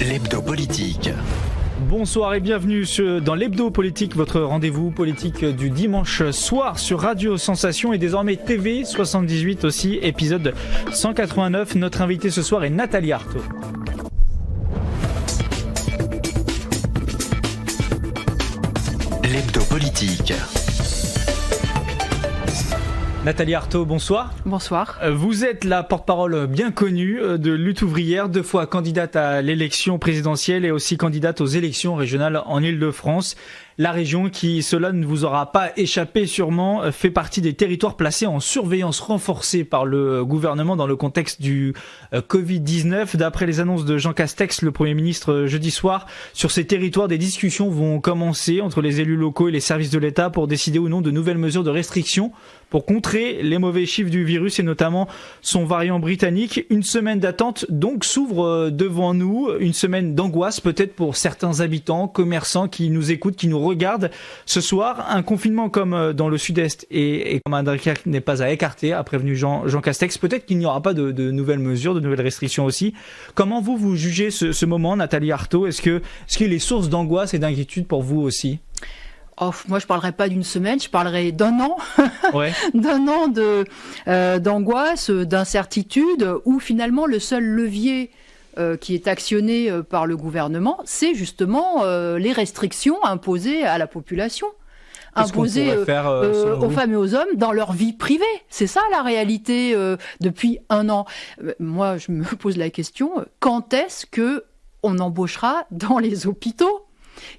L'hebdo politique. Bonsoir et bienvenue dans l'hebdo politique, votre rendez-vous politique du dimanche soir sur Radio Sensation et désormais TV 78 aussi, épisode 189. Notre invitée ce soir est Nathalie Arthaud. L'hebdo politique. Nathalie Arthaud, bonsoir. Bonsoir. Vous êtes la porte-parole bien connue de Lutte ouvrière, 2 fois candidate à l'élection présidentielle et aussi candidate aux élections régionales en Île-de-France. La région qui, cela ne vous aura pas échappé sûrement, fait partie des territoires placés en surveillance renforcée par le gouvernement dans le contexte du Covid-19. D'après les annonces de Jean Castex, le Premier ministre, jeudi soir, sur ces territoires, des discussions vont commencer entre les élus locaux et les services de l'État pour décider ou non de nouvelles mesures de restriction pour contrer les mauvais chiffres du virus et notamment son variant britannique. Une semaine d'attente donc s'ouvre devant nous, une semaine d'angoisse peut-être pour certains habitants, commerçants qui nous écoutent, qui nous regardent ce soir. Un confinement comme dans le sud-est et comme à Dunkerque n'est pas à écarter, a prévenu Jean Castex. Peut-être qu'il n'y aura pas de nouvelles mesures, de nouvelles restrictions aussi. Comment vous jugez ce moment, Nathalie Arthaud? Est-ce qu'il est source d'angoisse et d'inquiétude pour vous aussi? Oh, moi, je parlerai pas d'une semaine, je parlerai d'un an, ouais. D'un an d'angoisse, d'incertitude, où finalement le seul levier qui est actionné par le gouvernement, c'est justement les restrictions imposées à la population. Imposées aux femmes et aux hommes dans leur vie privée. C'est ça la réalité depuis un an. Moi, je me pose la question, quand est-ce que on embauchera dans les hôpitaux?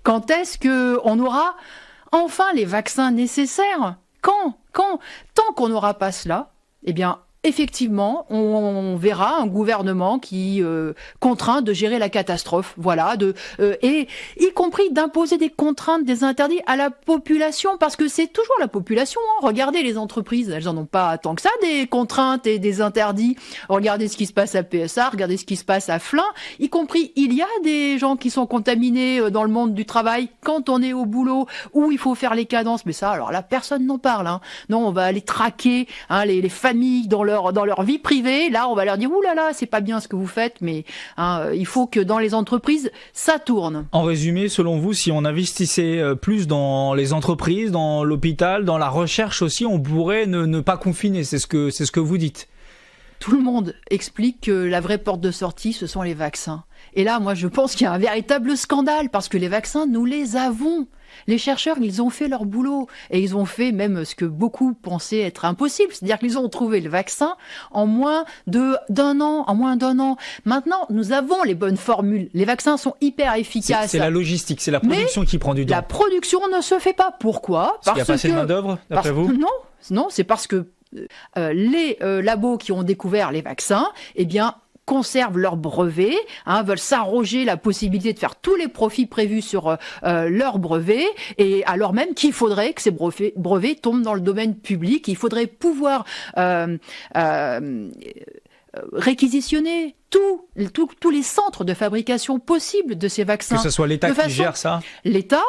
Quand est-ce que on aura enfin les vaccins nécessaires? Quand? Tant qu'on n'aura pas cela, eh bien, effectivement, on verra un gouvernement qui contraint de gérer la catastrophe, voilà, et y compris d'imposer des contraintes, des interdits à la population, parce que c'est toujours la population. Hein. Regardez les entreprises, elles en ont pas tant que ça des contraintes et des interdits. Regardez ce qui se passe à PSA, regardez ce qui se passe à Flins, y compris il y a des gens qui sont contaminés dans le monde du travail quand on est au boulot où il faut faire les cadences. Mais ça, alors là, personne n'en parle. Hein. Non, on va aller traquer les familles dans leur vie privée. Là, on va leur dire ouh là là, c'est pas bien ce que vous faites, mais il faut que dans les entreprises ça tourne. En résumé, selon vous, si on investissait plus dans les entreprises, dans l'hôpital, dans la recherche aussi, on pourrait ne pas confiner. C'est ce que vous dites. Tout le monde explique que la vraie porte de sortie, ce sont les vaccins. Et là, moi, je pense qu'il y a un véritable scandale parce que les vaccins, nous les avons. Les chercheurs, ils ont fait leur boulot et ils ont fait même ce que beaucoup pensaient être impossible, c'est-à-dire qu'ils ont trouvé le vaccin en moins d'un an. Maintenant, nous avons les bonnes formules. Les vaccins sont hyper efficaces. C'est la logistique, c'est la production qui prend du temps. La production ne se fait pas. Pourquoi? Parce qu'il n'y a pas assez de main-d'œuvre, d'après vous? Non, c'est parce que les labos qui ont découvert les vaccins, eh bien, conservent leurs brevets, veulent s'arroger la possibilité de faire tous les profits prévus sur leurs brevets, et alors même qu'il faudrait que ces brevets tombent dans le domaine public. Il faudrait pouvoir réquisitionner tous les centres de fabrication possibles de ces vaccins. Que ce soit l'État qui gère ça. L'État,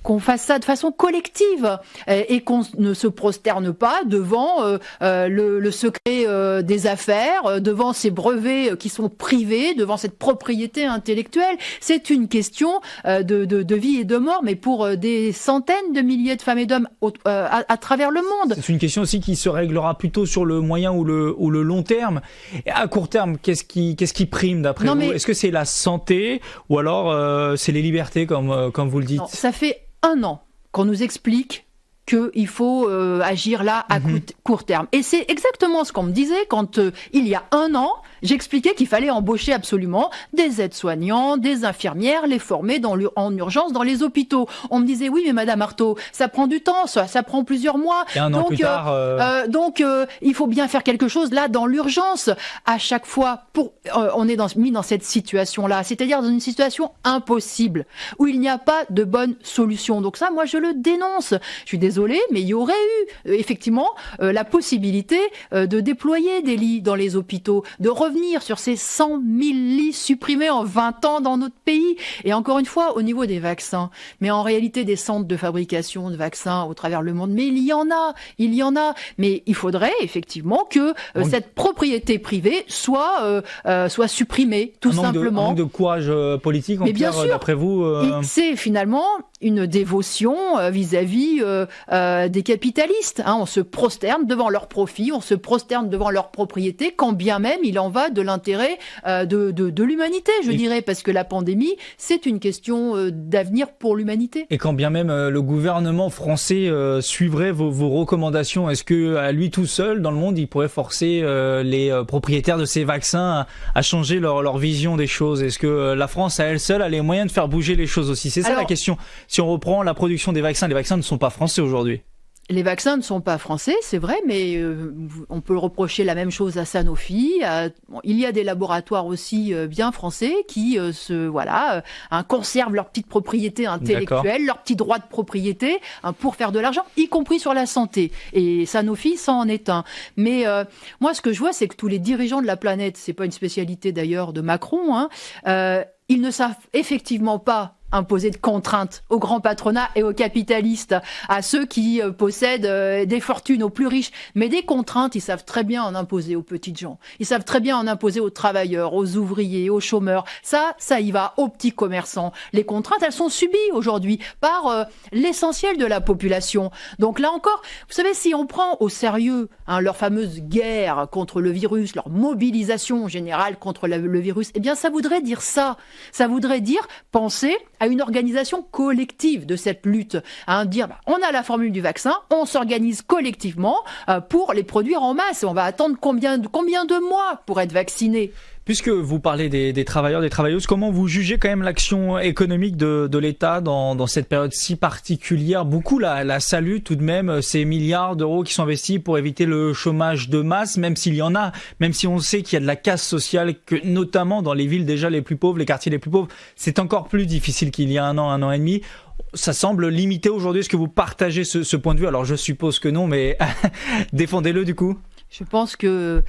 qu'on fasse ça de façon collective et qu'on ne se prosterne pas devant le secret des affaires, devant ces brevets qui sont privés, devant cette propriété intellectuelle. C'est une question de vie et de mort, mais pour des centaines de milliers de femmes et d'hommes à travers le monde. C'est une question aussi qui se réglera plutôt sur le moyen ou le long terme. Et à court terme, qu'est-ce qui prime d'après vous? Est-ce que c'est la santé ou alors c'est les libertés comme vous le dites? Non, ça fait un an qu'on nous explique qu'il faut agir là à court terme. Et c'est exactement ce qu'on me disait quand il y a un an, j'expliquais qu'il fallait embaucher absolument des aides-soignants, des infirmières, les former en urgence dans les hôpitaux. On me disait oui mais Madame Arthaud, ça prend du temps, ça prend plusieurs mois. Et un an plus tard, donc il faut bien faire quelque chose là dans l'urgence. À chaque fois, on est mis dans cette situation-là, c'est-à-dire dans une situation impossible où il n'y a pas de bonne solution. Donc ça, moi je le dénonce. Je suis désolée, mais il y aurait eu effectivement la possibilité de déployer des lits dans les hôpitaux, de revenir revenir sur ces 100 000 lits supprimés en 20 ans dans notre pays. Et encore une fois, au niveau des vaccins, mais en réalité des centres de fabrication de vaccins au travers le monde, mais il y en a. Mais il faudrait effectivement que cette propriété privée soit supprimée, tout simplement. Un manque de courage politique, en clair, d'après vous C'est finalement une dévotion vis-à-vis des capitalistes. On se prosterne devant leurs profits, on se prosterne devant leurs propriétés, quand bien même il en va de l'intérêt de l'humanité, je dirais, parce que la pandémie, c'est une question d'avenir pour l'humanité. Et quand bien même le gouvernement français suivrait vos recommandations, est-ce que à lui tout seul, dans le monde, il pourrait forcer les propriétaires de ces vaccins à changer leur vision des choses? Est-ce que la France, à elle seule, a les moyens de faire bouger les choses aussi? C'est ça la question. Si on reprend la production des vaccins, les vaccins ne sont pas français aujourd'hui. Les vaccins ne sont pas français, c'est vrai, mais on peut reprocher la même chose à Sanofi. Il y a des laboratoires aussi bien français qui conservent leurs petites propriétés intellectuelles, leurs petits droits de propriété pour faire de l'argent, y compris sur la santé. Et Sanofi, ça en est un. Mais moi, ce que je vois, c'est que tous les dirigeants de la planète, c'est pas une spécialité d'ailleurs de Macron, ils ne savent effectivement pas imposer de contraintes au grand patronat et aux capitalistes, à ceux qui possèdent des fortunes, aux plus riches. Mais des contraintes, ils savent très bien en imposer aux petites gens. Ils savent très bien en imposer aux travailleurs, aux ouvriers, aux chômeurs. Ça y va aux petits commerçants. Les contraintes, elles sont subies aujourd'hui par l'essentiel de la population. Donc là encore, vous savez, si on prend au sérieux leur fameuse guerre contre le virus, leur mobilisation générale contre le virus, eh bien ça voudrait dire ça. Ça voudrait dire penser à une organisation collective de cette lutte, dire on a la formule du vaccin, on s'organise collectivement pour les produire en masse et on va attendre combien de mois pour être vacciné. Puisque vous parlez des travailleurs, des travailleuses, comment vous jugez quand même l'action économique de l'État dans cette période si particulière? Beaucoup la saluent tout de même, ces milliards d'euros qui sont investis pour éviter le chômage de masse, même s'il y en a, même si on sait qu'il y a de la casse sociale, que notamment dans les villes déjà les plus pauvres, les quartiers les plus pauvres, c'est encore plus difficile qu'il y a un an et demi. Ça semble limité aujourd'hui. Est-ce que vous partagez ce point de vue? Alors je suppose que non, mais défendez-le du coup. Je pense que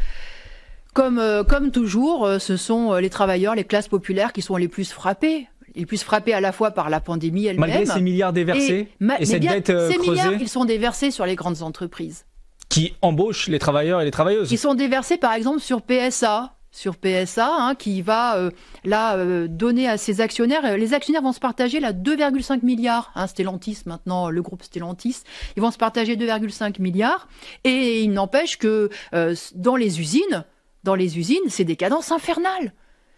comme toujours, ce sont les travailleurs, les classes populaires qui sont les plus frappés. Les plus frappés à la fois par la pandémie elle-même. Malgré ces milliards déversés et cette dette creusée. Ces milliards, ils sont déversés sur les grandes entreprises. Qui embauchent les travailleurs et les travailleuses. Qui sont déversés par exemple sur PSA. Qui va donner à ses actionnaires. Les actionnaires vont se partager 2,5 milliards. Stellantis, maintenant, le groupe Stellantis, ils vont se partager 2,5 milliards. Et il n'empêche que dans les usines, c'est des cadences infernales.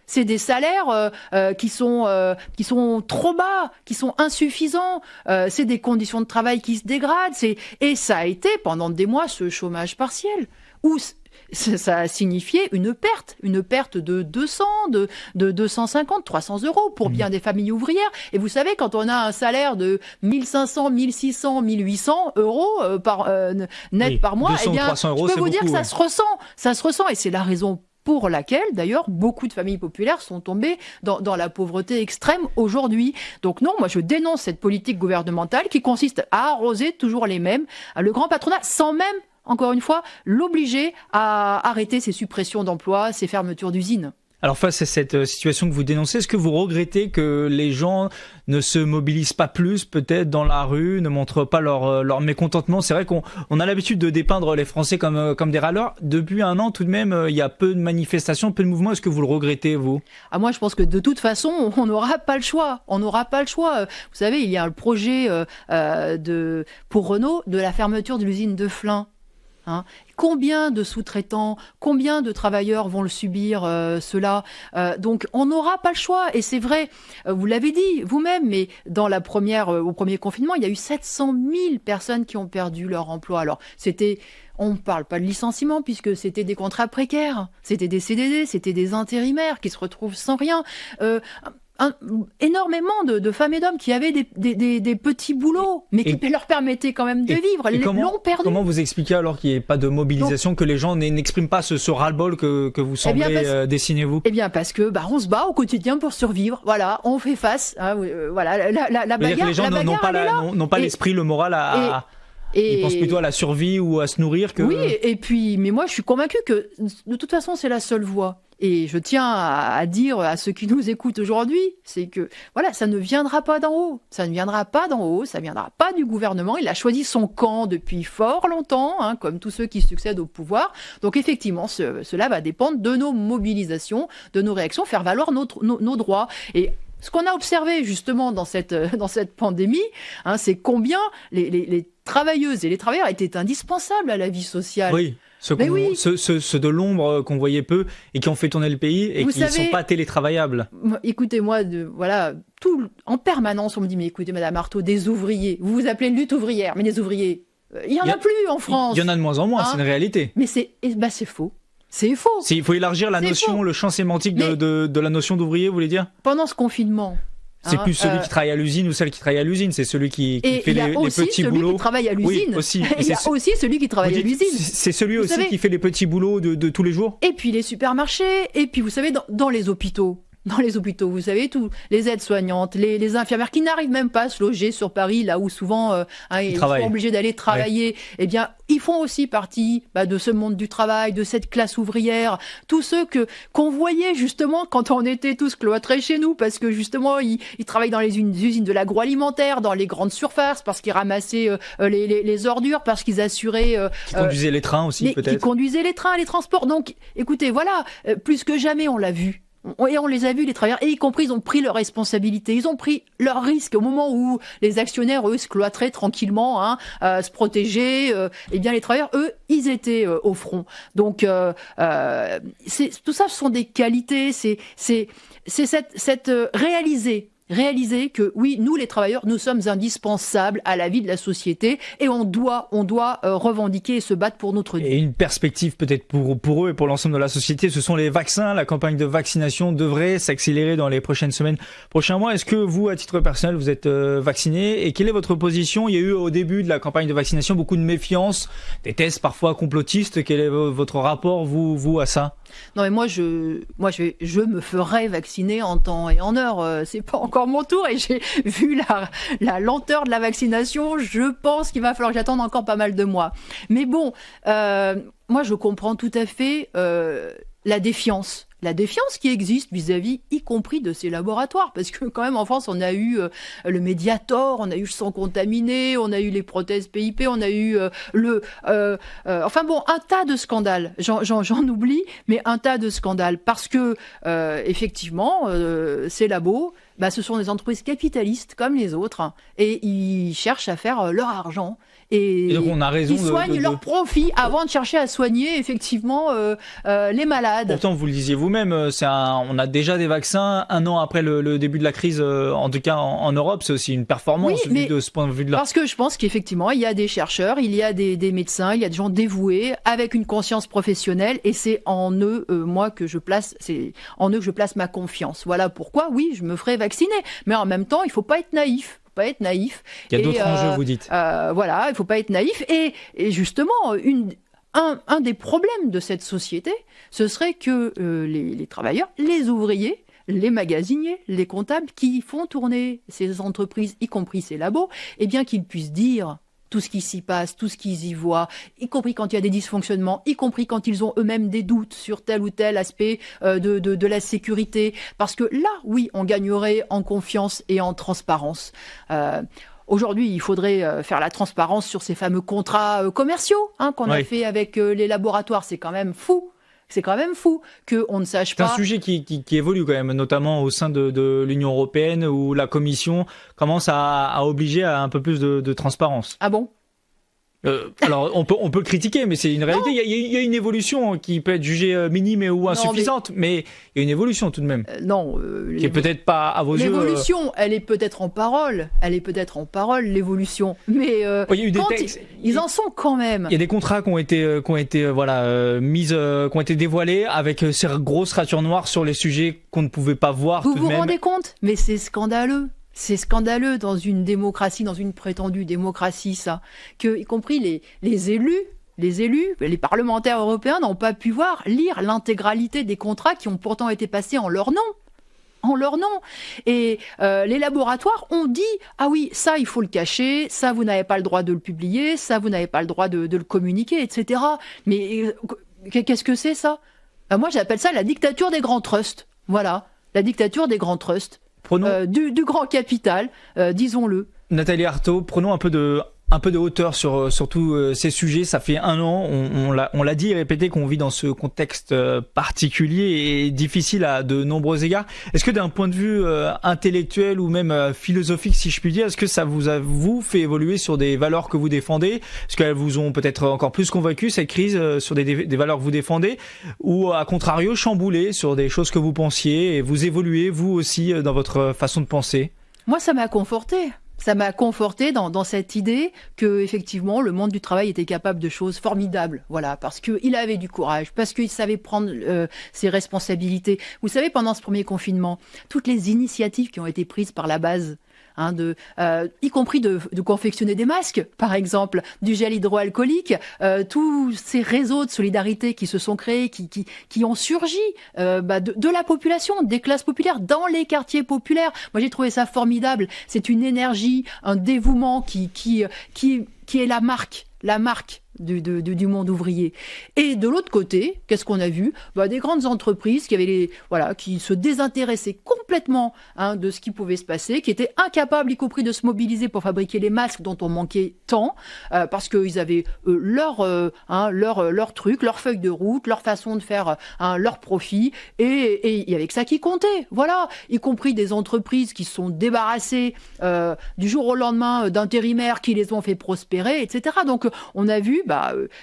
C'est des salaires qui sont trop bas, qui sont insuffisants. C'est des conditions de travail qui se dégradent. Et ça a été pendant des mois ce chômage partiel où ça a signifié une perte de 200, de 250, 300 euros pour bien des familles ouvrières. Et vous savez, quand on a un salaire de 1500, 1600, 1800 euros net par mois, 200, 300 euros, je peux vous dire que ouais. ça se ressent. Et c'est la raison pour laquelle, d'ailleurs, beaucoup de familles populaires sont tombées dans la pauvreté extrême aujourd'hui. Donc non, moi je dénonce cette politique gouvernementale qui consiste à arroser toujours les mêmes, le grand patronat, sans même, encore une fois, l'obliger à arrêter ces suppressions d'emplois, ces fermetures d'usines. Alors face à cette situation que vous dénoncez, est-ce que vous regrettez que les gens ne se mobilisent pas plus peut-être dans la rue, ne montrent pas leur mécontentement? C'est vrai qu'on a l'habitude de dépeindre les Français comme des râleurs. Depuis un an tout de même, il y a peu de manifestations, peu de mouvements. Est-ce que vous le regrettez, vous? Moi je pense que de toute façon, on n'aura pas le choix. Vous savez, il y a le projet pour Renault de la fermeture de l'usine de Flins. Combien de sous-traitants, combien de travailleurs vont le subir cela? Donc on n'aura pas le choix. Et c'est vrai, vous l'avez dit vous-même, mais au premier confinement, il y a eu 700 000 personnes qui ont perdu leur emploi. Alors on ne parle pas de licenciement puisque c'était des contrats précaires, c'était des CDD, c'était des intérimaires qui se retrouvent sans rien. Énormément de femmes et d'hommes qui avaient des petits boulots, mais qui leur permettaient quand même de vivre. L'ont perdu. Comment vous expliquez alors qu'il n'y ait pas de mobilisation, que les gens n'expriment pas ce ras-le-bol que vous semblez dessiner, vous? Parce que on se bat au quotidien pour survivre. Voilà, on fait face. La bagarre. Les gens n'ont pas l'esprit, le moral ils pensent plutôt à la survie ou à se nourrir que... Oui, mais moi je suis convaincue que de toute façon c'est la seule voie. Et je tiens à dire à ceux qui nous écoutent aujourd'hui, c'est que voilà, ça ne viendra pas d'en haut. Ça ne viendra pas d'en haut, ça ne viendra pas du gouvernement. Il a choisi son camp depuis fort longtemps, hein, comme tous ceux qui succèdent au pouvoir. Donc effectivement, cela va dépendre de nos mobilisations, de nos réactions, faire valoir nos droits. Et ce qu'on a observé justement dans cette pandémie, hein, c'est combien les travailleuses et les travailleurs étaient indispensables à la vie sociale. Oui. Ceux de l'ombre qu'on voyait peu et qui ont fait tourner le pays et qui ne sont pas télétravaillables. Écoutez-moi, voilà, en permanence, on me dit, mais écoutez, Madame Arthaud, des ouvriers, vous vous appelez lutte ouvrière, mais des ouvriers, il n'y en a plus en France. Il y en a de moins en moins, hein, c'est une réalité. Mais c'est faux. C'est faux. Il faut élargir la notion, le champ sémantique de la notion d'ouvrier, vous voulez dire ? Pendant ce confinement... C'est plus celui qui travaille à l'usine ou celle qui travaille à l'usine, c'est celui qui fait les petits boulots. Qui travaille à l'usine. Oui, aussi. Il y a aussi celui qui travaille à l'usine. C'est celui aussi qui fait les petits boulots de tous les jours. Et puis les supermarchés, et puis vous savez, dans les hôpitaux. Dans les hôpitaux, vous savez, les aides-soignantes, les infirmières qui n'arrivent même pas à se loger sur Paris, là où souvent ils sont obligés d'aller travailler, ouais. Eh bien, ils font aussi partie de ce monde du travail, de cette classe ouvrière. Tous ceux qu'on voyait justement quand on était tous cloîtrés chez nous, parce que justement, ils travaillent dans les usines de l'agroalimentaire, dans les grandes surfaces, parce qu'ils ramassaient les ordures, parce qu'ils assuraient... Qui conduisaient les trains aussi, peut-être. Qui conduisaient les trains, les transports. Donc, écoutez, voilà, plus que jamais, on l'a vu. Et on les a vus, les travailleurs, et y compris, ils ont pris leurs responsabilités, ils ont pris leurs risques au moment où les actionnaires, eux, se cloîtraient tranquillement, se protégeaient. Eh bien, les travailleurs, eux, ils étaient au front. Donc, tout ça, ce sont des qualités, c'est cette réaliser que oui, nous les travailleurs, nous sommes indispensables à la vie de la société et on doit revendiquer et se battre pour notre vie. Et une perspective peut-être pour eux et pour l'ensemble de la société, ce sont les vaccins. La campagne de vaccination devrait s'accélérer dans les prochaines semaines, prochains mois. Est-ce que vous, à titre personnel, vous êtes vacciné et quelle est votre position ? Il y a eu au début de la campagne de vaccination beaucoup de méfiance, des tests parfois complotistes. Quel est votre rapport, vous, à ça ? Non, mais moi, je me ferai vacciner en temps et en heure. C'est pas encore mon tour et j'ai vu la lenteur de la vaccination. Je pense qu'il va falloir que j'attende encore pas mal de mois. Mais bon, moi, je comprends tout à fait la défiance. La défiance qui existe vis-à-vis, y compris de ces laboratoires. Parce que quand même, en France, on a eu le Mediator, on a eu le sang contaminé, on a eu les prothèses PIP, on a eu enfin bon, un tas de scandales. J'en oublie, mais un tas de scandales. Parce que, effectivement, ces labos, ce sont des entreprises capitalistes comme les autres. Et ils cherchent à faire leur argent. Et donc on a raison ils soignent leur profit avant de chercher à soigner effectivement les malades. Pourtant, vous le disiez vous-même, on a déjà des vaccins 1 an après le début de la crise, en tout cas en Europe. C'est aussi une performance de ce point de vue-là. Parce que je pense qu'effectivement, il y a des chercheurs, il y a des médecins, il y a des gens dévoués avec une conscience professionnelle et c'est en eux, que je place ma confiance. Voilà pourquoi, oui, je me ferai vacciner. Mais en même temps, il faut pas être naïf. Il y a d'autres enjeux, vous dites. Voilà, il faut pas être naïf. Et justement, un des problèmes de cette société, ce serait que les travailleurs, les ouvriers, les magasiniers, les comptables qui font tourner ces entreprises, y compris ces labos, eh bien qu'ils puissent dire tout ce qui s'y passe, tout ce qu'ils y voient, y compris quand il y a des dysfonctionnements, y compris quand ils ont eux-mêmes des doutes sur tel ou tel aspect de la sécurité. Parce que là, oui, on gagnerait en confiance et en transparence. Aujourd'hui, il faudrait faire la transparence sur ces fameux contrats commerciaux qu'on a fait avec les laboratoires. C'est quand même fou. C'est quand même fou qu'on ne sache pas. C'est un sujet qui évolue quand même, notamment au sein de l'Union européenne où la Commission commence à obliger à un peu plus de transparence. Ah bon ? Alors on peut critiquer, mais c'est une réalité. Il y a une évolution qui peut être jugée minime ou insuffisante, mais il y a une évolution tout de même. Qui est peut-être pas à vos yeux. L'évolution, elle est peut-être en parole. L'évolution. Mais il y a eu des textes. Ils en sont quand même. Il y a des contrats qui ont été dévoilés avec ces grosses ratures noires sur les sujets qu'on ne pouvait pas voir. Vous vous rendez compte ? Mais c'est scandaleux. C'est scandaleux dans une démocratie, dans une prétendue démocratie, ça, que, y compris les élus, les parlementaires européens n'ont pas pu lire l'intégralité des contrats qui ont pourtant été passés en leur nom. Et les laboratoires ont dit « Ah oui, ça, il faut le cacher, ça, vous n'avez pas le droit de le publier, ça, vous n'avez pas le droit de le communiquer, etc. » Mais qu'est-ce que c'est, ça ? Moi, j'appelle ça la dictature des grands trusts. Voilà, la dictature des grands trusts. Du grand capital, disons-le. Nathalie Arthaud, prenons un peu de hauteur sur tous ces sujets. Ça fait 1 an, on l'a dit et répété, qu'on vit dans ce contexte particulier et difficile à de nombreux égards. Est-ce que d'un point de vue intellectuel ou même philosophique, si je puis dire, est-ce que ça vous fait évoluer sur des valeurs que vous défendez? Est-ce qu'elles vous ont peut-être encore plus convaincu, cette crise, sur des valeurs que vous défendez? Ou à contrario, chamboulé sur des choses que vous pensiez et vous évoluez, vous aussi, dans votre façon de penser? Moi, ça m'a conforté. Ça m'a conforté dans cette idée que, effectivement, le monde du travail était capable de choses formidables. Voilà, parce qu'il avait du courage, parce qu'il savait prendre ses responsabilités. Vous savez, pendant ce premier confinement, toutes les initiatives qui ont été prises par la base, y compris de confectionner des masques, par exemple, du gel hydroalcoolique, tous ces réseaux de solidarité qui se sont créés, qui ont surgi de la population, des classes populaires, dans les quartiers populaires. Moi, j'ai trouvé ça formidable. C'est une énergie, un dévouement qui est la marque du monde ouvrier. Et de l'autre côté, qu'est-ce qu'on a vu? Des grandes entreprises qui se désintéressaient complètement de ce qui pouvait se passer, qui étaient incapables, y compris de se mobiliser pour fabriquer les masques dont on manquait tant, parce qu'ils avaient leur truc, leur feuille de route, leur façon de faire leur profit, et il y avait que ça qui comptait. Voilà, y compris des entreprises qui se sont débarrassées du jour au lendemain d'intérimaires qui les ont fait prospérer, etc. Donc on a vu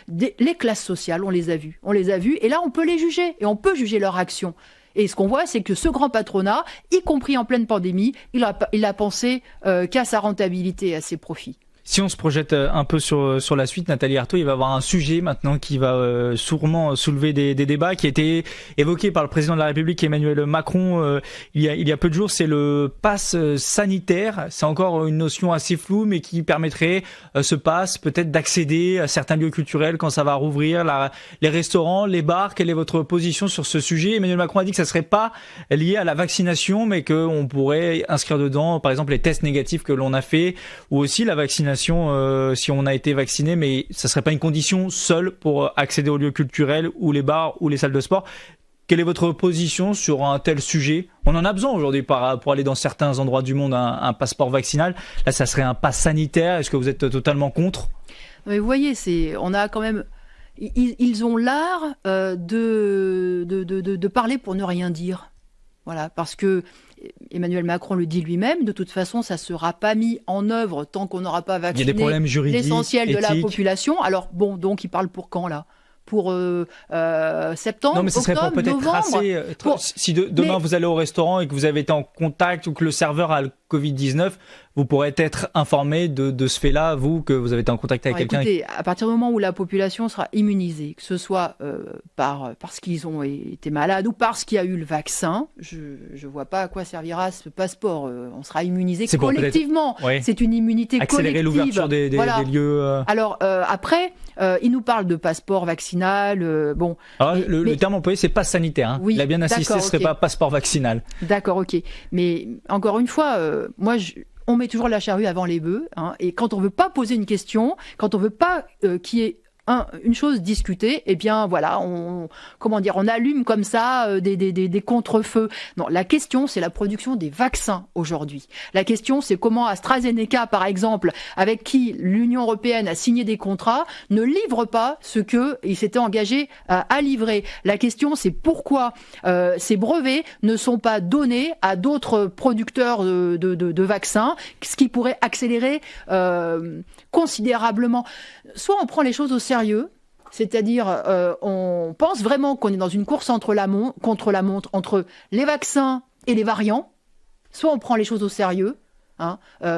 les classes sociales, on les a vues, et là on peut les juger, et on peut juger leur action. Et ce qu'on voit, c'est que ce grand patronat, y compris en pleine pandémie, il a pensé qu'à sa rentabilité et à ses profits. Si on se projette un peu sur la suite, Nathalie Arthaud, il va y avoir un sujet maintenant qui va sûrement soulever des débats, qui a été évoqué par le président de la République Emmanuel Macron il y a peu de jours. C'est le pass sanitaire. C'est encore une notion assez floue, mais qui permettrait ce pass peut-être d'accéder à certains lieux culturels quand ça va rouvrir, les restaurants, les bars. Quelle est votre position sur ce sujet? Emmanuel Macron a dit que ça serait pas lié à la vaccination, mais qu'on pourrait inscrire dedans, par exemple, les tests négatifs que l'on a fait, ou aussi la vaccination si on a été vacciné, mais ça serait pas une condition seule pour accéder aux lieux culturels ou les bars ou les salles de sport. Quelle est votre position sur un tel sujet? On en a besoin aujourd'hui pour aller dans certains endroits du monde, un passeport vaccinal. Là, ça serait un pass sanitaire. Est-ce que vous êtes totalement contre? Mais vous voyez, on a quand même... Ils ont l'art de parler pour ne rien dire. Voilà, parce que Emmanuel Macron le dit lui-même, de toute façon, ça ne sera pas mis en œuvre tant qu'on n'aura pas vacciné l'essentiel de la population. Alors, donc il parle pour quand, là? Pour septembre, non, mais ce serait octobre, pour peut-être novembre. tracer. Si demain vous allez au restaurant et que vous avez été en contact ou que le serveur a le Covid-19, vous pourrez être informé de ce fait-là, vous, que vous avez été en contact avec quelqu'un. Écoutez, à partir du moment où la population sera immunisée, que ce soit parce qu'ils ont été malades ou parce qu'il y a eu le vaccin, je ne vois pas à quoi servira ce passeport. On sera immunisé collectivement. C'est une immunité accélérer collective. L'ouverture des lieux. Alors après, il nous parle de passeport vaccinal. Alors, le terme employé, c'est passe sanitaire. Oui, il a bien insisté, ce ne serait pas passeport vaccinal. D'accord, ok. Mais encore une fois, on met toujours la charrue avant les bœufs, et quand on veut pas poser une question, quand on veut pas qu'il y ait une chose discutée, eh bien voilà, on allume comme ça des contre-feux. Non, la question, c'est la production des vaccins aujourd'hui. La question, c'est comment AstraZeneca, par exemple, avec qui l'Union européenne a signé des contrats, ne livre pas ce qu'il s'était engagé à livrer. La question, c'est pourquoi ces brevets ne sont pas donnés à d'autres producteurs de vaccins, ce qui pourrait accélérer considérablement. Soit on prend les choses au sérieux, c'est-à-dire on pense vraiment qu'on est dans une course contre la montre entre les vaccins et les variants, soit on prend les choses au sérieux,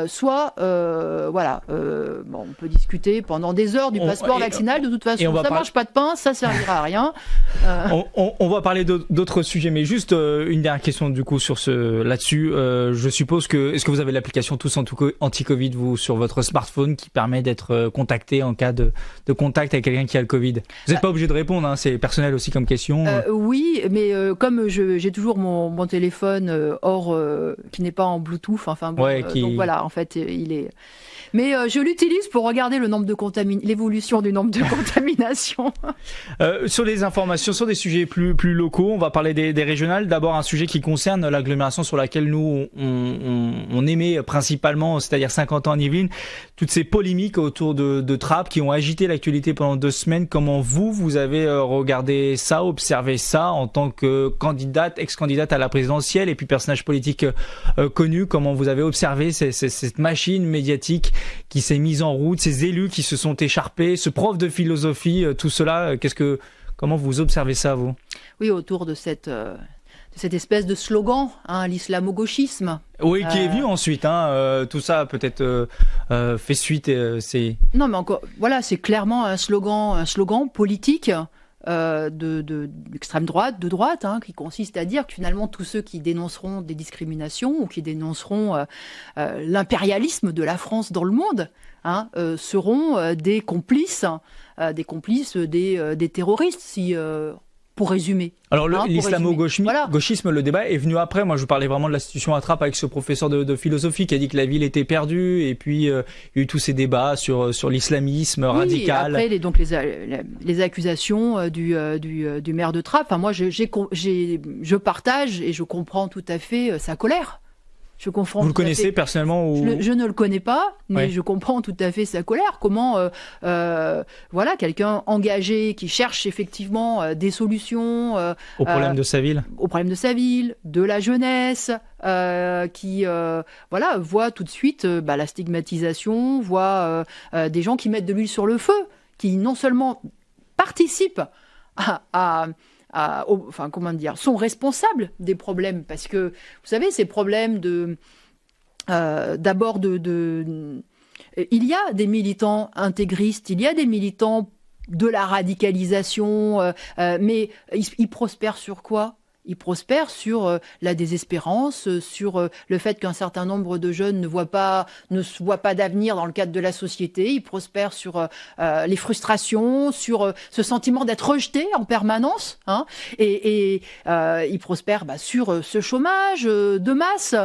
soit on peut discuter pendant des heures du passeport vaccinal. De toute façon, ça mange pas de pain, ça servira à rien. On va parler d'autres sujets, mais juste une dernière question du coup sur là-dessus. Je suppose est-ce que vous avez l'application Tous Anti-Covid vous sur votre smartphone qui permet d'être contacté en cas de contact avec quelqu'un qui a le Covid? Vous n'êtes pas obligé de répondre, c'est personnel aussi comme question. Oui, mais comme j'ai toujours mon téléphone qui n'est pas en Bluetooth, Donc voilà, en fait, il est... Mais je l'utilise pour regarder le nombre de l'évolution du nombre de contaminations. Sur les informations, sur des sujets plus locaux, on va parler des régionales. D'abord, un sujet qui concerne l'agglomération sur laquelle nous, on émet principalement, c'est-à-dire 50 ans en Yvelines. Toutes ces polémiques autour de Trappes qui ont agité l'actualité pendant 2 semaines. Comment vous avez regardé ça, observé ça en tant que candidate, ex-candidate à la présidentielle et puis personnage politique connu? Comment vous avez observé cette machine médiatique qui s'est mise en route, ces élus qui se sont écharpés, ce prof de philosophie, tout cela, comment vous observez ça, vous? Oui, autour de cette espèce de slogan, l'islamo-gauchisme. Oui, qui est venu ensuite, tout ça peut-être fait suite. Non, mais encore, voilà, c'est clairement un slogan politique d'extrême droite, de droite, qui consiste à dire que finalement tous ceux qui dénonceront des discriminations ou qui dénonceront l'impérialisme de la France dans le monde seront des complices des terroristes, pour résumer. Alors l'islamo-gauchisme, le débat est venu après. Moi, je parlais vraiment de la situation à Trappes avec ce professeur de philosophie qui a dit que la ville était perdue, et puis il y a eu tous ces débats sur l'islamisme radical. Après, les accusations du maire de Trappes. Enfin, moi, je partage et je comprends tout à fait sa colère. Vous le connaissez personnellement ou... Je ne le connais pas, mais je comprends tout à fait sa colère. Comment, quelqu'un engagé qui cherche effectivement des solutions au problème de sa ville, de la jeunesse, qui voit tout de suite la stigmatisation, voit des gens qui mettent de l'huile sur le feu, qui non seulement participent sont responsables des problèmes, parce que vous savez, ces problèmes il y a des militants intégristes, il y a des militants de la radicalisation, mais ils prospèrent sur quoi? Ils prospèrent sur la désespérance, sur le fait qu'un certain nombre de jeunes ne se voient pas d'avenir dans le cadre de la société. Ils prospèrent sur les frustrations, sur ce sentiment d'être rejeté en permanence. Et ils prospèrent sur ce chômage de masse,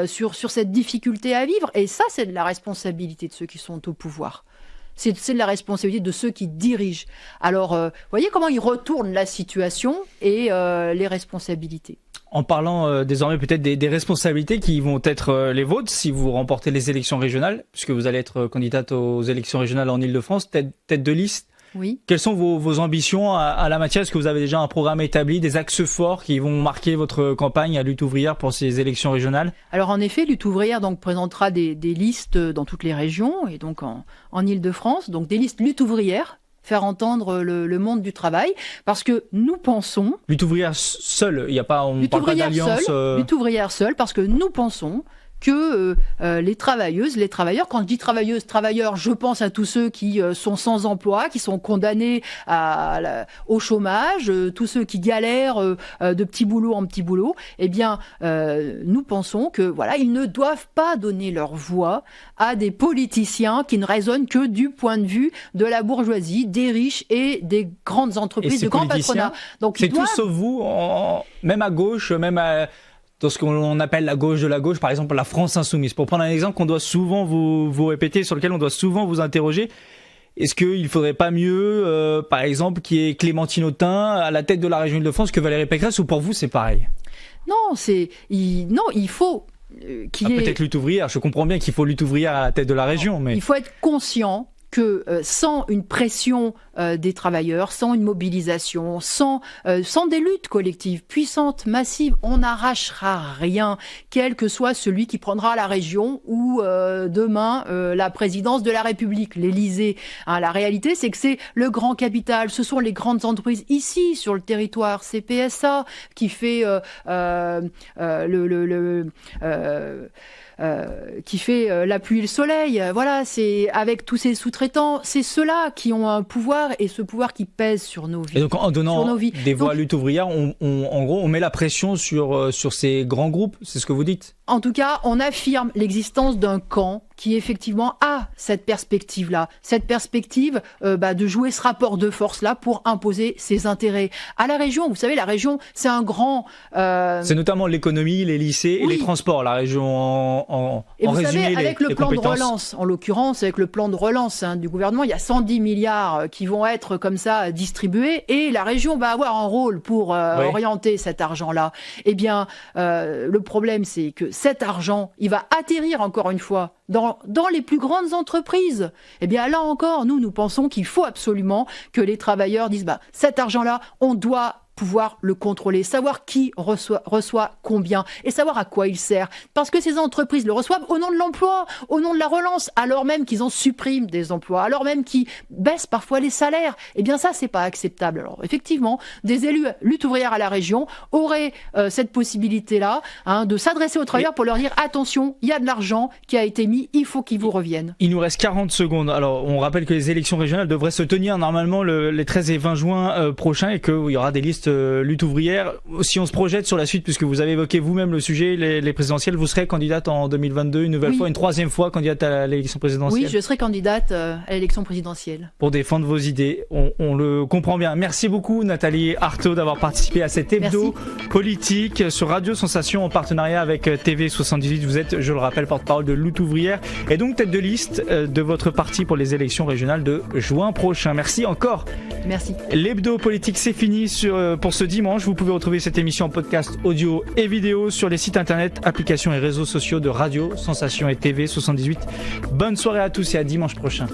sur cette difficulté à vivre. Et ça, c'est de la responsabilité de ceux qui sont au pouvoir. C'est de la responsabilité de ceux qui dirigent. Alors, vous voyez comment ils retournent la situation et les responsabilités. En parlant désormais peut-être des responsabilités qui vont être les vôtres si vous remportez les élections régionales, puisque vous allez être candidate aux élections régionales en Ile-de-France, tête de liste. Oui. Quelles sont vos ambitions à la matière? Est-ce que vous avez déjà un programme établi, des axes forts qui vont marquer votre campagne à Lutte ouvrière pour ces élections régionales? Alors en effet, Lutte ouvrière présentera des listes dans toutes les régions et donc en Ile-de-France, donc des listes Lutte ouvrière, faire entendre le monde du travail, parce que nous pensons... Lutte ouvrière seule, on parle pas d'alliance... Lutte ouvrière seule, parce que nous pensons que les travailleuses, les travailleurs, quand je dis travailleuses, travailleurs, je pense à tous ceux qui sont sans emploi, qui sont condamnés au chômage, tous ceux qui galèrent de petit boulot en petit boulot. Eh bien, nous pensons que ils ne doivent pas donner leur voix à des politiciens qui ne raisonnent que du point de vue de la bourgeoisie, des riches et des grandes entreprises, de grands patronats. Donc, c'est tout sauf vous, même à gauche, même dans ce qu'on appelle la gauche de la gauche, par exemple la France insoumise. Pour prendre un exemple qu'on doit souvent vous répéter, sur lequel on doit souvent vous interroger, est-ce qu'il ne faudrait pas mieux, par exemple, qu'il y ait Clémentine Autain à la tête de la région Île-de-France que Valérie Pécresse, ou pour vous c'est pareil? Non, il faut qu'il y ait... Peut-être Lutte ouvrière, je comprends bien qu'il faut Lutte ouvrière à la tête de la région, mais... Il faut être conscient que sans une pression des travailleurs, sans une mobilisation, sans des luttes collectives puissantes, massives, on n'arrachera rien, quel que soit celui qui prendra la région ou demain la présidence de la République, l'Élysée. La réalité, c'est que c'est le grand capital, ce sont les grandes entreprises ici sur le territoire, c'est PSA qui fait qui fait la pluie et le soleil. Voilà, c'est avec tous ces sous-traitants, c'est ceux-là qui ont un pouvoir et ce pouvoir qui pèse sur nos vies. Et donc en donnant des voix à Lutte ouvrière, en gros, on met la pression sur ces grands groupes, c'est ce que vous dites? En tout cas, on affirme l'existence d'un camp qui effectivement a cette perspective-là, cette perspective de jouer ce rapport de force-là pour imposer ses intérêts. À la région, vous savez, la région, c'est un grand... C'est notamment l'économie, les lycées et les transports, la région en et vous résumé, savez, avec le plan de compétences. relance, en l'occurrence, avec le plan de relance du gouvernement, il y a 110 milliards qui vont être comme ça distribués et la région va avoir un rôle pour orienter cet argent-là. Eh bien, le problème, c'est que cet argent, il va atterrir encore une fois dans les plus grandes entreprises. Eh bien, là encore, nous pensons qu'il faut absolument que les travailleurs disent, cet argent-là, on doit pouvoir le contrôler, savoir qui reçoit combien et savoir à quoi il sert. Parce que ces entreprises le reçoivent au nom de l'emploi, au nom de la relance, alors même qu'ils en suppriment des emplois, alors même qu'ils baissent parfois les salaires. Eh bien ça, c'est pas acceptable. Alors effectivement, des élus lutte ouvrière à la région auraient cette possibilité-là de s'adresser aux travailleurs pour leur dire attention, il y a de l'argent qui a été mis, il faut qu'il vous revienne. Il nous reste 40 secondes. Alors on rappelle que les élections régionales devraient se tenir normalement les 13 et 20 juin prochains et qu'il y aura des listes lutte ouvrière. Si on se projette sur la suite, puisque vous avez évoqué vous-même le sujet, les présidentielles, vous serez candidate en 2022, une nouvelle fois, une troisième fois candidate à l'élection présidentielle. Oui, je serai candidate à l'élection présidentielle. Pour défendre vos idées, on le comprend bien. Merci beaucoup Nathalie Arthaud d'avoir participé à cet hebdo politique sur Radio Sensation en partenariat avec TV78. Vous êtes, je le rappelle, porte-parole de lutte ouvrière et donc tête de liste de votre parti pour les élections régionales de juin prochain. Merci encore. Merci. L'hebdo politique, c'est fini pour ce dimanche. Vous pouvez retrouver cette émission en podcast audio et vidéo sur les sites internet, applications et réseaux sociaux de Radio Sensation et TV78. Bonne soirée à tous et à dimanche prochain.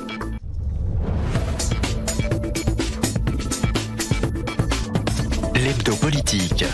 L'hebdo politique.